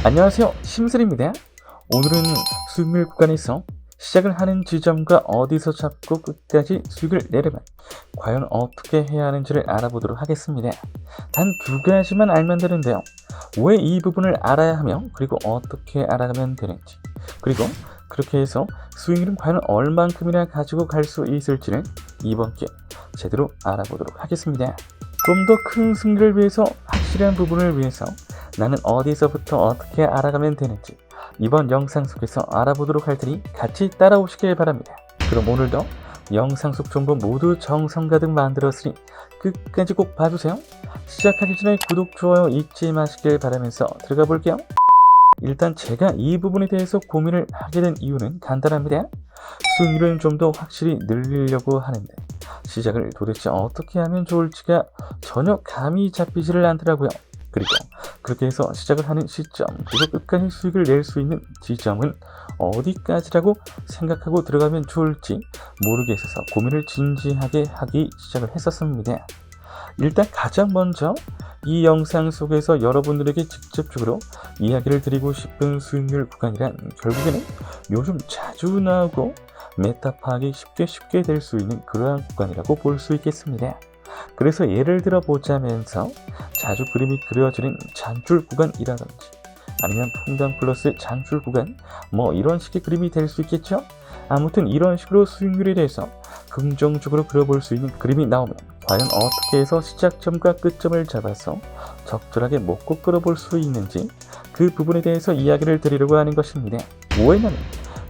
안녕하세요, 심슬입니다. 오늘은 수익률 구간에서 시작을 하는 지점과 어디서 잡고 끝까지 수익을 내려면 과연 어떻게 해야 하는지를 알아보도록 하겠습니다. 단 두 가지만 알면 되는데요. 왜 이 부분을 알아야 하며, 그리고 어떻게 알아가면 되는지, 그리고 그렇게 해서 수익률은 과연 얼만큼이나 가지고 갈 수 있을지를 이번 기회에 제대로 알아보도록 하겠습니다. 좀 더 큰 승리를 위해서, 확실한 부분을 위해서 나는 어디서부터 어떻게 알아가면 되는지 이번 영상 속에서 알아보도록 할 테니 같이 따라오시길 바랍니다. 그럼 오늘도 영상 속 정보 모두 정성 가득 만들었으니 끝까지 꼭 봐주세요. 시작하기 전에 구독, 좋아요 잊지 마시길 바라면서 들어가 볼게요. 일단 제가 이 부분에 대해서 고민을 하게 된 이유는 간단합니다. 수익률은 좀 더 확실히 늘리려고 하는데 시작을 도대체 어떻게 하면 좋을지가 전혀 감이 잡히지를 않더라고요. 그리고 그렇게 해서 시작을 하는 시점, 그리고 끝까지 수익을 낼 수 있는 지점은 어디까지라고 생각하고 들어가면 좋을지 모르겠어서 고민을 진지하게 하기 시작을 했었습니다. 일단 가장 먼저 이 영상 속에서 여러분들에게 직접적으로 이야기를 드리고 싶은 수익률 구간이란 결국에는 요즘 자주 나오고 메타 파악이 쉽게 될 수 있는 그러한 구간이라고 볼 수 있겠습니다. 그래서 예를 들어 보자면서 자주 그림이 그려지는 장줄 구간이라든지 아니면 풍당 플러스 장줄 구간, 이런 식의 그림이 될 수 있겠죠. 아무튼 이런 식으로 수익률에 대해서 긍정적으로 그려볼 수 있는 그림이 나오면 과연 어떻게 해서 시작점과 끝점을 잡아서 적절하게 먹고 끌어볼 수 있는지 그 부분에 대해서 이야기를 드리려고 하는 것입니다. 왜냐면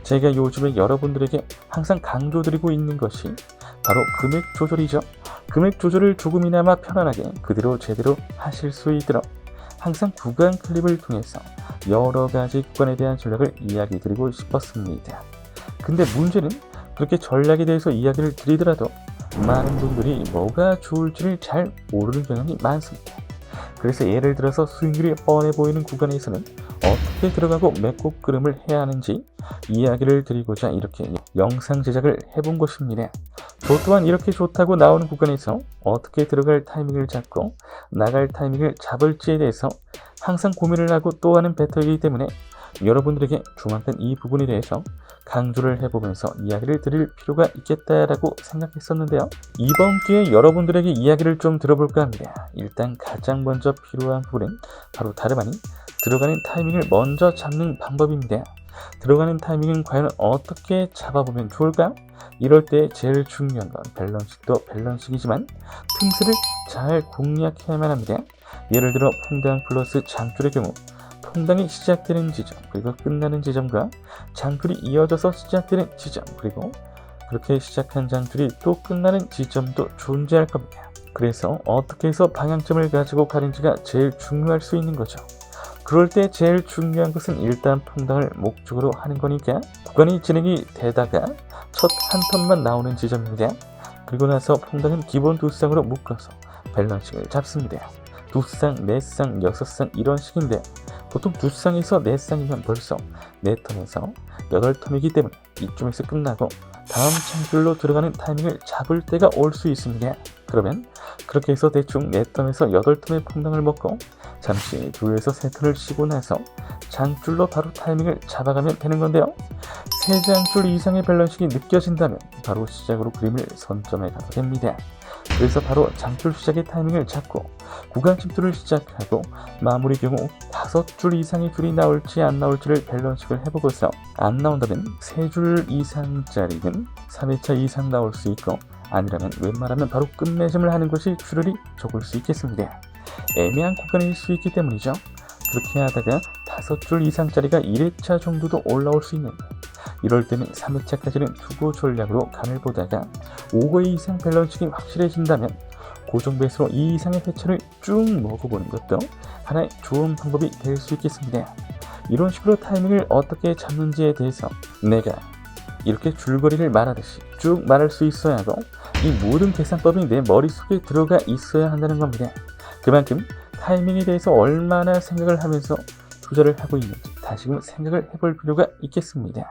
제가 요즘에 여러분들에게 항상 강조드리고 있는 것이 바로 금액 조절이죠. 금액 조절을 조금이나마 편안하게 그대로 제대로 하실 수 있도록 항상 구간 클립을 통해서 여러 가지 구간에 대한 전략을 이야기 드리고 싶었습니다. 근데 문제는 그렇게 전략에 대해서 이야기를 드리더라도 많은 분들이 뭐가 좋을지를 잘 모르는 경향이 많습니다. 그래서 예를 들어서 수익률이 뻔해 보이는 구간에서는 어떻게 들어가고 맺고 끄름을 해야 하는지 이야기를 드리고자 이렇게 영상 제작을 해본 것입니다. 저 또한 이렇게 좋다고 나오는 구간에서 어떻게 들어갈 타이밍을 잡고 나갈 타이밍을 잡을지에 대해서 항상 고민을 하고 또 하는 배터이기 때문에 여러분들에게 조만간 이 부분에 대해서 강조를 해보면서 이야기를 드릴 필요가 있겠다라고 생각했었는데요. 이번 기회에 여러분들에게 이야기를 좀 들어볼까 합니다. 일단 가장 먼저 필요한 부분은 바로 다름 아닌 들어가는 타이밍을 먼저 잡는 방법입니다. 들어가는 타이밍은 과연 어떻게 잡아보면 좋을까요? 이럴 때 제일 중요한 건 밸런식도 밸런식이지만 틈새를 잘 공략해야만 합니다. 예를 들어 풍당 플러스 장줄의 경우 풍당이 시작되는 지점, 그리고 끝나는 지점과 장줄이 이어져서 시작되는 지점, 그리고 그렇게 시작한 장줄이 또 끝나는 지점도 존재할 겁니다. 그래서 어떻게 해서 방향점을 가지고 가는지가 제일 중요할 수 있는 거죠. 그럴 때 제일 중요한 것은 일단 풍당을 목적으로 하는 거니까 구간이 진행이 되다가 첫 한 턴만 나오는 지점입니다. 그리고 나서 풍당은 기본 두 쌍으로 묶어서 밸런싱을 잡습니다. 두 쌍, 네 쌍, 여섯 쌍 이런 식인데 보통 두 쌍에서 네 쌍이면 벌써 네 턴에서 여덟 턴이기 때문에 이쯤에서 끝나고 다음 창줄로 들어가는 타이밍을 잡을 때가 올 수 있습니다. 그러면 그렇게 해서 대충 4턴에서 8턴의 풍당을 먹고 잠시 2에서 3턴을 쉬고 나서 장줄로 바로 타이밍을 잡아가면 되는 건데요. 3장줄 이상의 밸런싱이 느껴진다면 바로 시작으로 그림을 선점해 가도 됩니다. 그래서 바로 장줄 시작의 타이밍을 잡고 구간 침투를 시작하고 마무리 경우 5줄 이상의 줄이 나올지 안 나올지를 밸런싱을 해보고서 안 나온다면 3줄 이상짜리는 3회차 이상 나올 수 있고 아니라면 웬만하면 바로 끝맺음을 하는 것이 출혈이 적을 수 있겠습니다. 애매한 구간일 수 있기 때문이죠. 그렇게 하다가 5줄 이상짜리가 1회차 정도도 올라올 수 있는데 이럴 때는 3회차까지는 투고 전략으로 간을 보다가 5회 이상 밸런싱이 확실해진다면 고정 배수로 2 이상의 회차를 쭉 먹어보는 것도 하나의 좋은 방법이 될 수 있겠습니다. 이런 식으로 타이밍을 어떻게 잡는지에 대해서 내가 이렇게 줄거리를 말하듯이 쭉 말할 수 있어야 하고 이 모든 계산법이 내 머릿속에 들어가 있어야 한다는 겁니다. 그만큼 타이밍에 대해서 얼마나 생각을 하면서 투자를 하고 있는지 다시금 생각을 해볼 필요가 있겠습니다.